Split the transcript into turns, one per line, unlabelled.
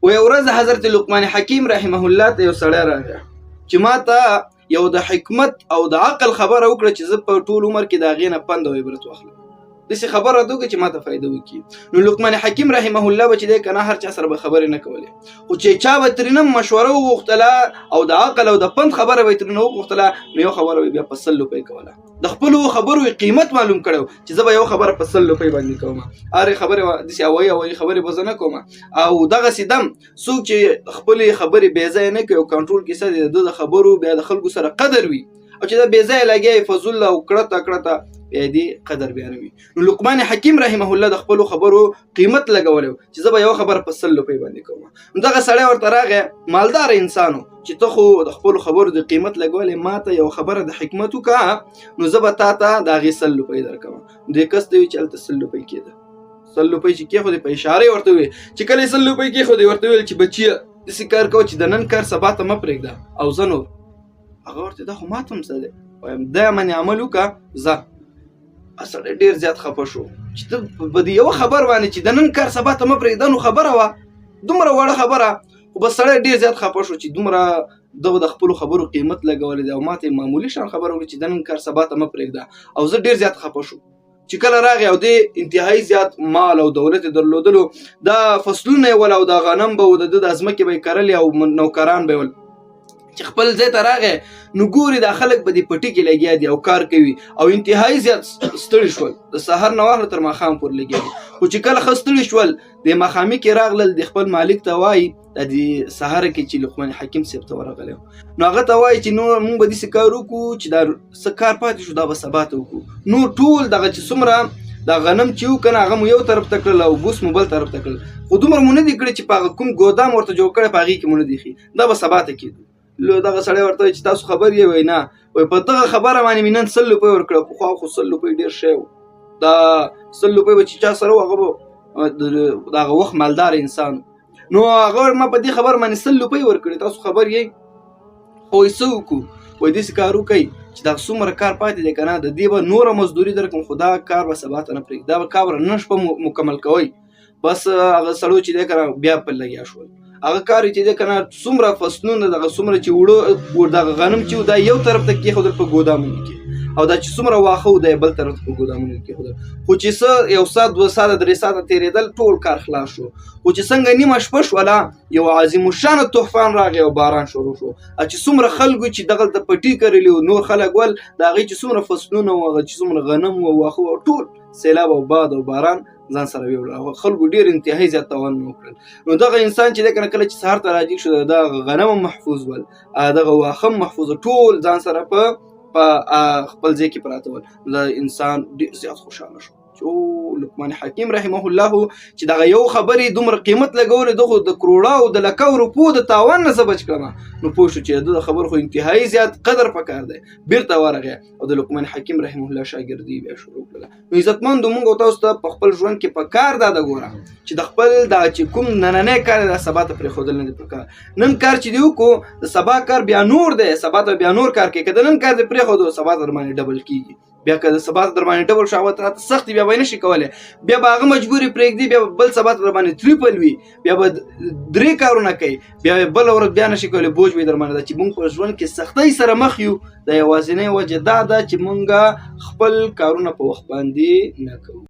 و یو ورځ حضرت لقمان حکیم رحمه الله ته یو سړی راغی چې ما ته یو د حکمت او د عقل خبره وکړه چې زه په ټول عمر کې د هغې نه پند او عبرت واخلم. داسې خبره راته وکړه چې ما ته فایده وکړي. نو لقمان حکیم رحمه الله به چې دی که نه هر چا سره به خبرې نه کولې، خو چې چا به ترېنه مشوره وغوښتله او د عقل او د پند خبره به یې ترېنه وغوښتله، نو یو خبره به بیا په 100 روپۍ کوله. د خپلو خبرو قیمت معلوم کړی چې زه به یو خبره په 100 روپۍ باندې کوم، هرې خبرې داسې هوایي خبرې به زه نه کوم. او دغسې دم څوک چې خپلې خبرې بې ځایه نه کوي او کنټرول کیسه د د خبرو بیا د خلکو سره قدر وي، او چې دا بې ځایه لګیا فضول او کړته بیا دې قدر بیا نه وي. نو لقمان حکیم رحمه الله د خپلو خبرو قیمت لګولی چې زه به یو خبره په 100 روپۍ باندې کوم. نو دغه سړی ورته راغی، مالدار انسان و، چې ته خو د خپلو خبرو د قیمت لګولې، ما ته یو خبره د حکمت وکړه، نو زه به تا ته د هغې 100 روپۍ درکوم. دې کس ته وي چې هلته 100 روپۍ کېده. 100 روپۍ چې کېښودې په اشارې ورته وویل چې کله یې 100 روپۍ کېښودې ورته وویل چې بچیه داسې کار کوه چې د نن کار سبا ته مه پرېږده او زه نور. هغه ورته دا خو ماته هم څه دی، وایم دا منې عمل وکړه ځه. سړی ډېر زیات خفه شو چې ته په دې یوه خبر باندې چې د نن کار سبا ته مه پرېږده، نو خبره وه دومره وړه خبره، خو بس سړی ډېر زیات خفه شو چې دومره دغه د خپلو خبرو قیمت لګولی دی او ما ته یې معمولي شان خبره وکړي چې د نن کار سبا ته مه پرېږده. او زه ډېر زیات خفه شو چې کله راغی او دې انتهایی زیات مال او دولت یې درلودلو، دا فصلونه یې ول او دا غنم به و، د ده د ځمکې به یې کرلې او نوکران به یې ول. چې خپل ځای ته راغی نو ګوري دا خلک به دې پټي کې لګیا دي او کار کوي او انتهایی زیات ستړي شول، د سهار نه واخله تر ماښام پورې لګیا دي. خو چې کله ښه ستړي شول د ماښامي کې راغلل، د خپل مالک ته وایي د دې سهاره کې چې لقمان حکیم صاحب ته ورغلی نو هغه ته وایي چې نو موږ به داسې کار وکړو چې دا څه کار پاتې شو دا به سبا ته وکړو. نو ټول دغه چې څومره دا غنم چې و که نه هغه مو یو طرف ته کړل او بوس مو بل طرف ته کړل، خو دومره مو نه دي کړي چې په هغه کوم ګودام ورته جوړ کړی په هغې کې مو نه دي ښي، دا به سبا ته کېدو. دغه سړی ورته وایي چې تاسو خبر یې وایي نه، وایي په دغه خبره باندې مې نن 100 روپۍ ورکړه، پخوا خو 100 روپۍ ډېر شی و، دا 100 روپۍ به چې چا سره و هغه به د هغه وخت مالدار انسان. نو هغه ما په دې خبر باندې 100 روپۍ ورکړې، تاسو خبر یې، خو وایي څه وکړو، وایي داسې کار وکئ چې دا څومره کار پاتې دی که نه د دې به نوره مزدوري درکړم، خو دا کار به سبا ته نه پرېږدي، دا به کار نن شپه مکمل کوئ. بس هغه سړی چې دی که نه بیا په لګیا شول، هغه کار چې دی که نه څومره فصلونه دغه څومره چې وړه دغه غنم چې و دا یو طرف ته کېښودل په ګودامونو کې، او دا چې څومره واښه و دا یې بل طرف ته په ګودامونو کې کېښودل. خو چې څه یو ساعت 2 ساعته 3 ساعته تېرېدل ټول کار خلاص شو. خو چې څنګه نیمه شپه شوله یو عظیم الشانه طوفان راغی او باران شروع شو، چې څومره خلکو چې دغلته پټي کرلي و نور خلک ول د هغې چې څومره فصلونه و هغه چې څومره غنم و واښه و ټول سیلاب او باد او باران ځان سره ویوړل. خلکو ډېر انتهایی زیات تاوان وکړل. نو دغه انسان چې دی که نه کله چې سهار ته راجګ شو دغه غنم هم محفوظ ول، دغه واښه هم محفوظ ټول ځان سره په خپل ځای کې پراته ول. دا انسان ډېر زیات خوشحاله شو چې لقمان حکیم رحمه الله چې دغه یو خبرې دومره قیمت لګولی، دغه د کروړه او د لکو روپو د تاوان نه زه بچ کړم. نو پوه شو چې د خبر خو انتهایی زیات قدر پکار دی. بیرته ورغی او د لقمان حکیم رحمه الله شاګردي بیا شروع کړله. نو عزتمندو موږ او تاسو ته په خپل ژوند کې پکار دا د ګوره چې د خپل دا چې کوم نننی کار دی سبا ته پرېښودل نه دي پکار. نن کار چې دی وکړو د سبا کار بیا نور دی، سبا ته بیا نور کار کوي. که د نن کار دې پرېښودو سبا ته در باندې ډبل کېږي، بیا که د سبا ته در باندې ډبل شو هغه راته سخت بیا به یې نشي کولی، بیا به هغه مجبوري پرېږدي، بیا به بل سبا ته در باندې تریپل وي، بیا به 3 کارونه کوي، بیا بله ورځ بیا نشي کولی، بوج به یې در باندې ده. چې موږ په ژوند کې سختۍ سره مخ یو، د یوازینۍ وجه دا ده چې موږ خپل کارونه په وخت باندې نه کوو.